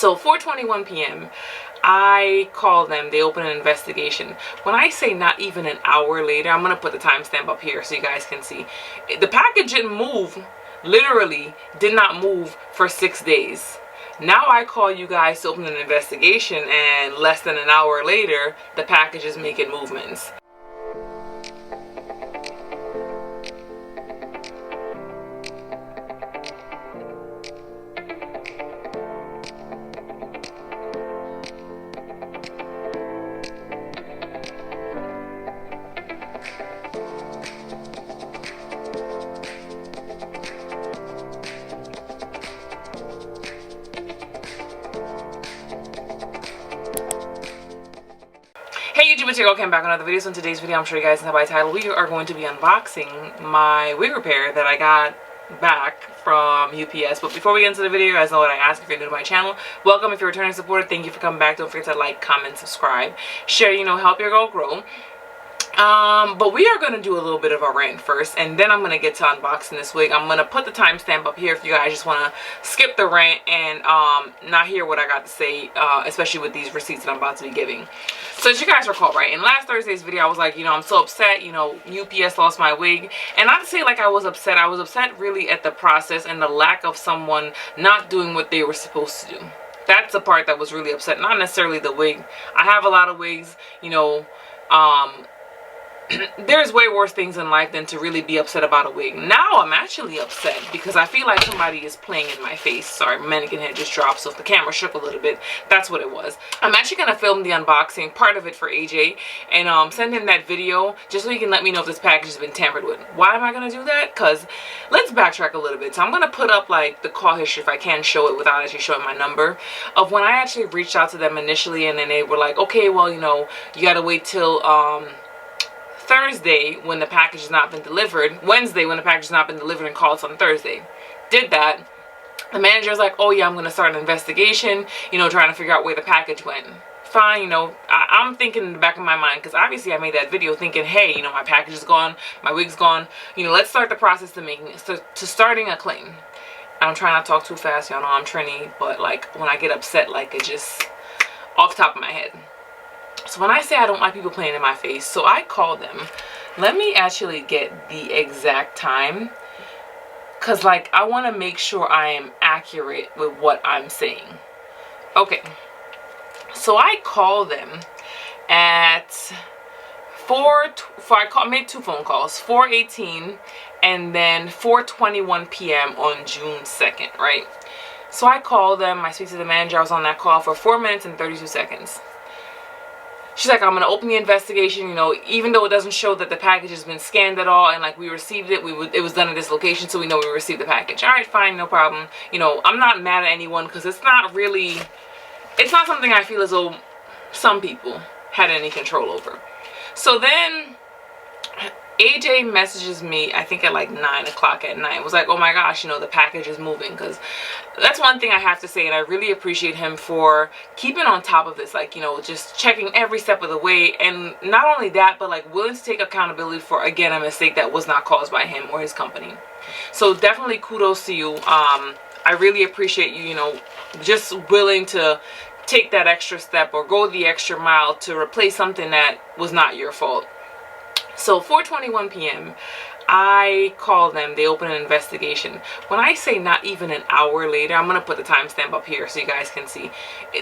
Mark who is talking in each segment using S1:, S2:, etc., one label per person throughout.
S1: So 4:21 p.m. I call them, they open an investigation. When I say not even an hour later, I'm gonna put the timestamp up here so you guys can see. The package didn't move, literally did not move for 6 days. Now I call you guys to open an investigation, and less than an hour later, the package is making movements. Hey YouTube, it's your girl Kim back with another video. So in today's video, I'm sure you guys know by title, we are going to be unboxing my wig repair that I got back from UPS. But before we get into the video, you guys know what I ask if you're new to my channel. Welcome. If you're a returning supporter, thank you for coming back. Don't forget to like, comment, subscribe, share, help your girl grow. But we are going to do a little bit of a rant first, and then I'm going to get to unboxing this wig. I'm going to put the timestamp up here if you guys just want to skip the rant and not hear what I got to say, especially with these receipts that I'm about to be giving. So as you guys recall, right, in last Thursday's video, I was like, I'm so upset, UPS lost my wig. And not to say like I was upset really at the process and the lack of someone not doing what they were supposed to do. That's the part that was really upset, not necessarily the wig. I have a lot of wigs, there's way worse things in life than to really be upset about a wig. Now I'm actually upset because I feel like somebody is playing in my face. Sorry, mannequin head just dropped, so if the camera shook a little bit, that's what it was. I'm actually going to film the unboxing, part of it for AJ, and send him that video just so he can let me know if this package has been tampered with. Why am I going to do that? Because let's backtrack a little bit. So I'm going to put up like the call history, if I can show it without actually showing my number, of when I actually reached out to them initially, and then they were like, okay, well, you got to wait till Thursday when the package has not been delivered, Wednesday when the package has not been delivered, and call us on Thursday. Did that. The manager was like, oh yeah, I'm going to start an investigation, trying to figure out where the package went. Fine, I'm thinking in the back of my mind, because obviously I made that video thinking, hey, my package is gone, my wig's gone, let's start the process to starting a claim. I'm trying not to talk too fast, y'all know I'm Trini, but like when I get upset, like it just off the top of my head. So when I say I don't like people playing in my face, so I called them. Let me actually get the exact time, because like I want to make sure I am accurate with what I'm saying. Okay, so I called them at I made 2 phone calls, 4:18 and then 4:21 p.m. on June 2nd, right? So I called them, I speak to the manager, I was on that call for 4 minutes and 32 seconds. She's like, I'm going to open the investigation, even though it doesn't show that the package has been scanned at all, and like we received it, it was done at this location, so we know we received the package. All right, fine, no problem. I'm not mad at anyone, because it's not something I feel as though some people had any control over. So then AJ messages me, I think at like 9 o'clock at night. It was like, oh my gosh, the package is moving. Because that's one thing I have to say, and I really appreciate him for keeping on top of this, like, just checking every step of the way. And not only that, but like willing to take accountability for, again, a mistake that was not caused by him or his company. So definitely kudos to you. I really appreciate you, just willing to take that extra step or go the extra mile to replace something that was not your fault. So 4:21 p.m. I call them, they open an investigation. When I say not even an hour later, I'm going to put the timestamp up here so you guys can see.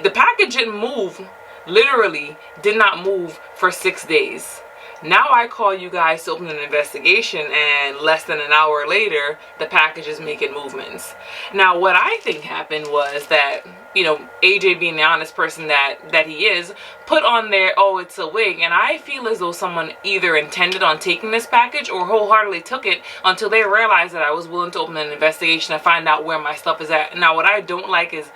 S1: The package didn't move, literally did not move for 6 days. Now I call you guys to open an investigation, and less than an hour later, the package is making movements. Now what I think happened was that, AJ, being the honest person that he is, put on there, oh, it's a wig. And I feel as though someone either intended on taking this package or wholeheartedly took it until they realized that I was willing to open an investigation and find out where my stuff is at. Now what I don't like is,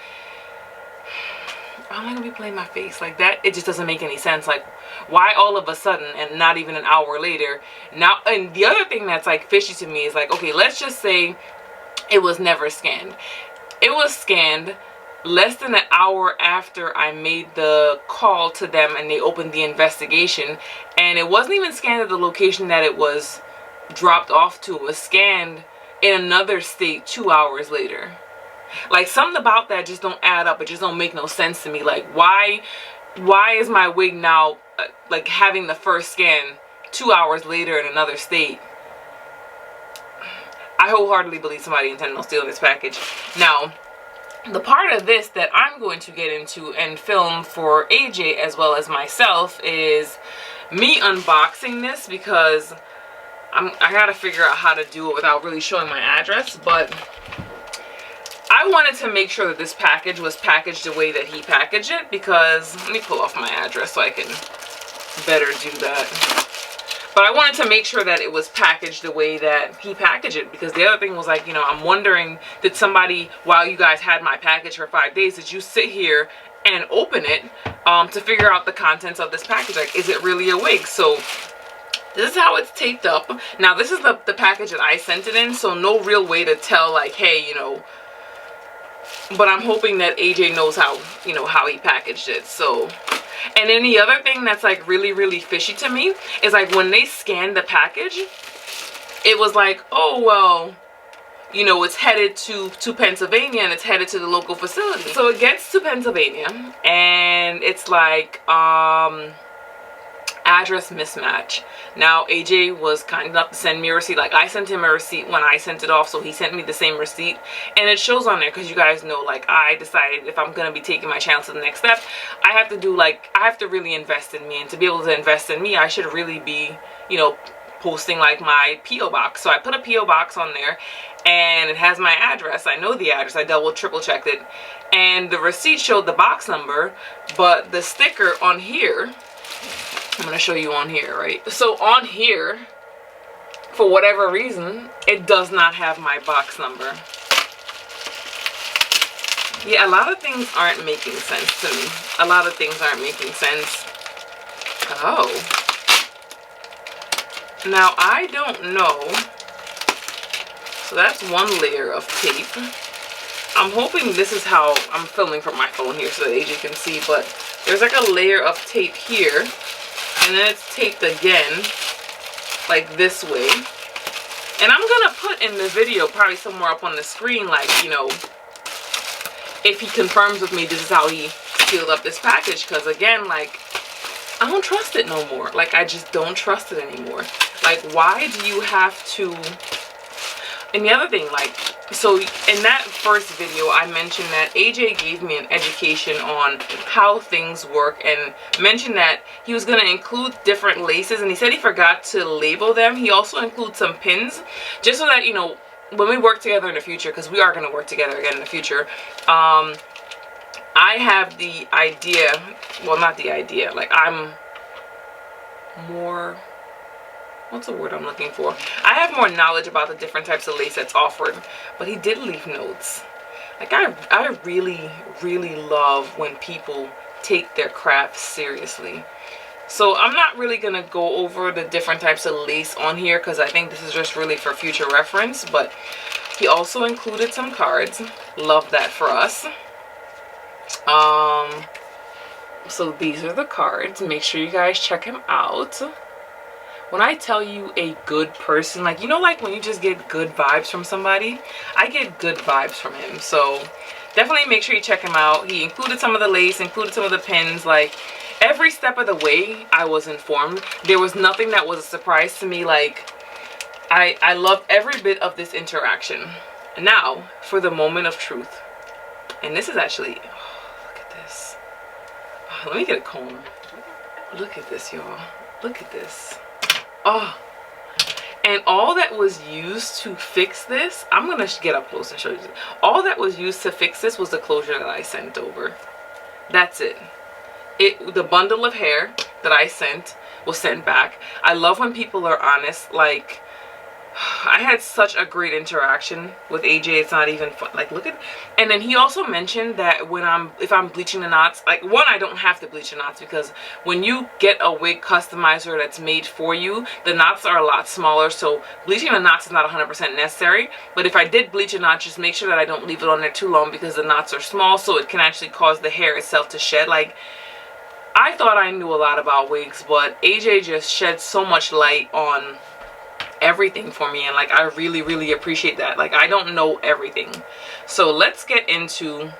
S1: I'm not gonna be playing my face like that. It just doesn't make any sense. Like, why all of a sudden, and not even an hour later now? And the other thing that's like fishy to me is like, okay, let's just say it was never scanned. It was scanned less than an hour after I made the call to them and they opened the investigation, and it wasn't even scanned at the location that it was dropped off to. It was scanned in another state 2 hours later. Like, something about that just don't add up. It just don't make no sense to me. Like, why is my wig now like having the first scan 2 hours later in another state? I wholeheartedly believe somebody intended on stealing this package. Now, the part of this that I'm going to get into and film for AJ as well as myself is me unboxing this, because I gotta figure out how to do it without really showing my address. But I wanted to make sure that this package was packaged the way that he packaged it, because let me pull off my address so I can better do that. But I wanted to make sure that it was packaged the way that he packaged it, because the other thing was like, you know, I'm wondering, did somebody, while you guys had my package for 5 days, did you sit here and open it to figure out the contents of this package? Like, is it really a wig? So this is how it's taped up. Now, this is the package that I sent it in, so no real way to tell, like, hey, you know, but I'm hoping that AJ knows how, you know, how he packaged it. So, and then the other thing that's like really, really fishy to me is like when they scanned the package, it was like, oh, well, you know, it's headed to Pennsylvania and it's headed to the local facility. So it gets to Pennsylvania and it's like, address mismatch. Now AJ was kind enough to send me a receipt. Like, I sent him a receipt when I sent it off, so he sent me the same receipt, and it shows on there, because you guys know, like, I decided if I'm gonna be taking my channel to the next step, I have to do, like, I have to really invest in me, and to be able to invest in me, I should really be, you know, posting like my PO box. So I put a PO box on there and it has my address. I know the address, I triple checked it, and the receipt showed the box number, but the sticker on here, I'm going to show you on here, right? So on here, for whatever reason, it does not have my box number. Yeah, a lot of things aren't making sense to me. A lot of things aren't making sense. Oh. Now, I don't know. So that's one layer of tape. I'm hoping this is how I'm filming from my phone here so that AJ can see, but there's like a layer of tape here. And then it's taped again, like this way. And I'm gonna put in the video, probably somewhere up on the screen, like, you know, if he confirms with me this is how he sealed up this package. Because again, like, I don't trust it no more. Like, I just don't trust it anymore. Like, why do you have to... And the other thing, like, so in that first video, I mentioned that AJ gave me an education on how things work and mentioned that he was going to include different laces, and he said he forgot to label them. He also includes some pins, just so that, you know, when we work together in the future, because we are going to work together again in the future, I have the idea, well, not the idea, like, I'm more... what's the word I'm looking for? I have more knowledge about the different types of lace that's offered, but he did leave notes. Like, I really, really love when people take their craft seriously. So I'm not really going to go over the different types of lace on here, because I think this is just really for future reference. But he also included some cards. Love that for us. So these are the cards. Make sure you guys check him out. When I tell you a good person, like, you know, like when you just get good vibes from somebody, I get good vibes from him. So definitely make sure you check him out. He included some of the lace, included some of the pins. Like, every step of the way I was informed. There was nothing that was a surprise to me. Like, I loved every bit of this interaction. Now for the moment of truth. And this is actually, oh, look at this. Oh, let me get a comb. Look at this, y'all. Look at this. Oh, and all that was used to fix this, I'm going to get up close and show you. All that was used to fix this was the closure that I sent over. That's it. The bundle of hair that I sent was sent back. I love when people are honest. Like, I had such a great interaction with AJ. It's not even fun. Like, look at, and then he also mentioned that when if I'm bleaching the knots, like, one, I don't have to bleach the knots, because when you get a wig customizer that's made for you, the knots are a lot smaller, so bleaching the knots is not 100% necessary. But if I did bleach a knot, just make sure that I don't leave it on there too long, because the knots are small, so it can actually cause the hair itself to shed. Like, I thought I knew a lot about wigs, but AJ just shed so much light on everything for me, and like I really appreciate that. Like, I don't know everything. So let's get into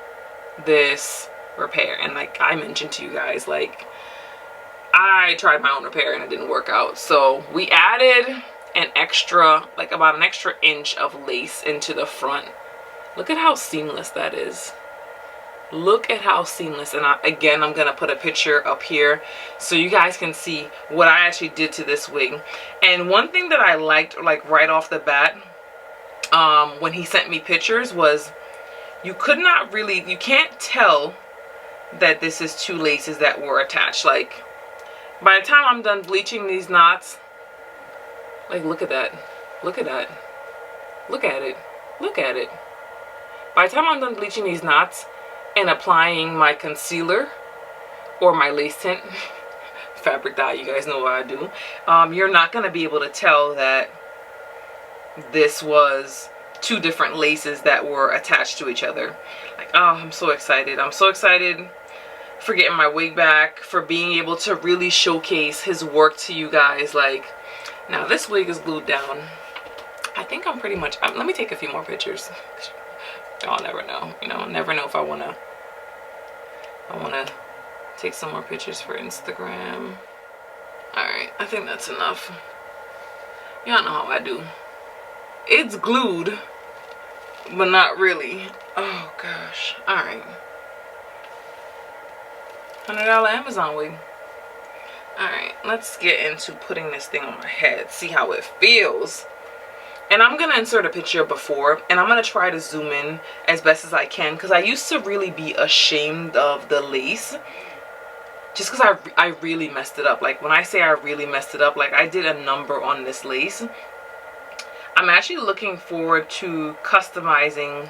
S1: this repair. And like I mentioned to you guys, like I tried my own repair and it didn't work out. So we added an extra, like about an extra inch of lace into the front. Look at how seamless that is. Look at how seamless. And again, I'm gonna put a picture up here so you guys can see what I actually did to this wig. And one thing that I liked, like right off the bat, when he sent me pictures, was you can't tell that this is two laces that were attached. Like, by the time I'm done bleaching these knots, like, look at that. Look at that. Look at it. Look at it. By the time I'm done bleaching these knots and applying my concealer or my lace tint, fabric dye, you guys know what I do, you're not going to be able to tell that this was two different laces that were attached to each other. Like, oh, I'm so excited. I'm so excited for getting my wig back, for being able to really showcase his work to you guys. Like, now this wig is glued down. I think I'm pretty much, let me take a few more pictures. I'll never know, you know, never know if I wanna take some more pictures for Instagram. Alright, I think that's enough. Y'all know how I do. It's glued, but not really. Oh gosh. Alright. $100 Amazon wig. Alright, let's get into putting this thing on my head. See how it feels. And I'm going to insert a picture before, and I'm going to try to zoom in as best as I can, because I used to really be ashamed of the lace, just because I really messed it up. Like, when I say I really messed it up, like, I did a number on this lace. I'm actually looking forward to customizing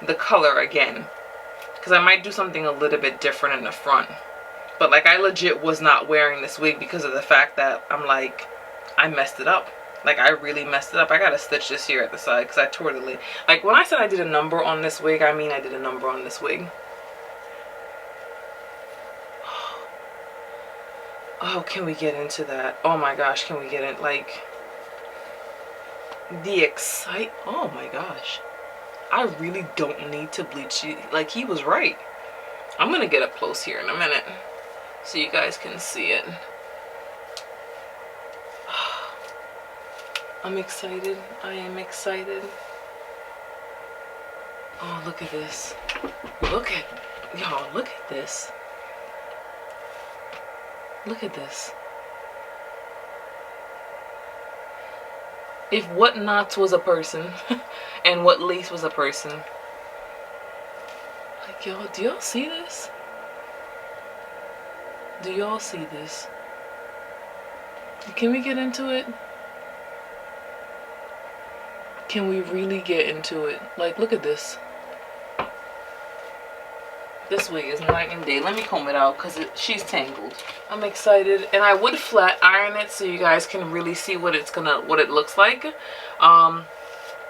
S1: the color again, because I might do something a little bit different in the front. But like, I legit was not wearing this wig because of the fact that I'm like, I messed it up. Like, I really messed it up. I gotta stitch this here at the side because I tore the lace. Like, when I said I did a number on this wig, I mean I did a number on this wig. Oh, can we get into that? Oh my gosh, can we get it? Like, oh my gosh. I really don't need to bleach it. Like, he was right. I'm gonna get up close here in a minute so you guys can see it. I'm excited. I am excited. Oh, look at this. Look at, y'all, look at this. Look at this. If what knots was a person and what lace was a person. Like, y'all, do y'all see this? Do y'all see this? Can we get into it? Can we really get into it? Like, look at this. This wig is night and day. Let me comb it out because she's tangled. I'm excited, and I would flat iron it so you guys can really see what it looks like. I'm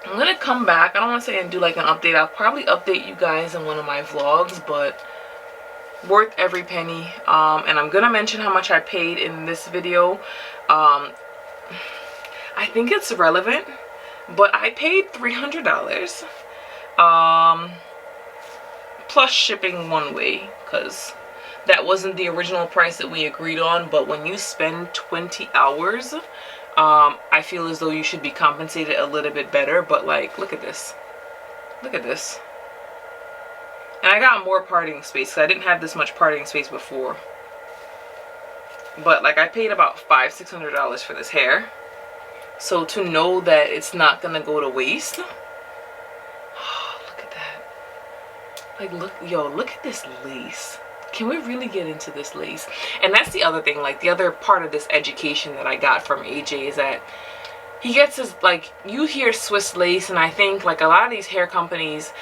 S1: gonna come back. I don't want to say and do like an update. I'll probably update you guys in one of my vlogs, but worth every penny. And I'm gonna mention how much I paid in this video. I think it's relevant. But I paid $300 plus shipping one way, because that wasn't the original price that we agreed on. But when you spend 20 hours, I feel as though you should be compensated a little bit better. But like, look at this. Look at this. And I got more parting space because I didn't have this much parting space before. But like, I paid about $500–600 for this hair. So to know that it's not gonna go to waste. Oh, look at that. Like, look, yo, look at this lace. Can we really get into this lace? And that's the other thing, like, the other part of this education that I got from AJ is that he gets his, like, you hear Swiss lace, and I think like a lot of these hair companies,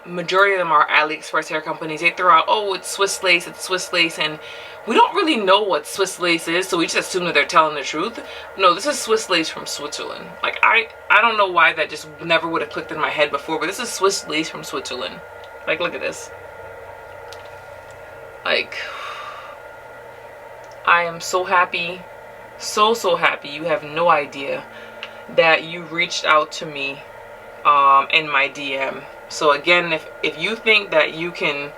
S1: majority of them are AliExpress hair companies, they throw out, oh, it's Swiss lace, and we don't really know what Swiss lace is, so we just assume that they're telling the truth. No, this is Swiss lace from Switzerland. Like, I don't know why that just never would have clicked in my head before, but this is Swiss lace from Switzerland. Like, look at this. Like, I am so happy so happy. You have no idea that you reached out to me in my DM. So again, if you think that you can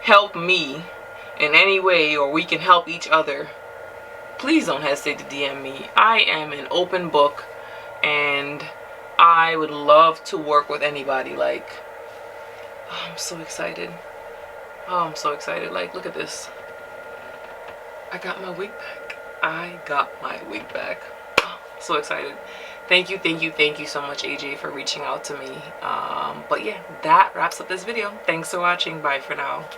S1: help me in any way, or we can help each other, please don't hesitate to DM me. I am an open book, and I would love to work with anybody. Like, oh, I'm so excited. Oh, I'm so excited. Like, look at this. I got my wig back. I got my wig back. Oh, so excited. Thank you so much, AJ, for reaching out to me. But yeah, that wraps up this video. Thanks for watching. Bye for now.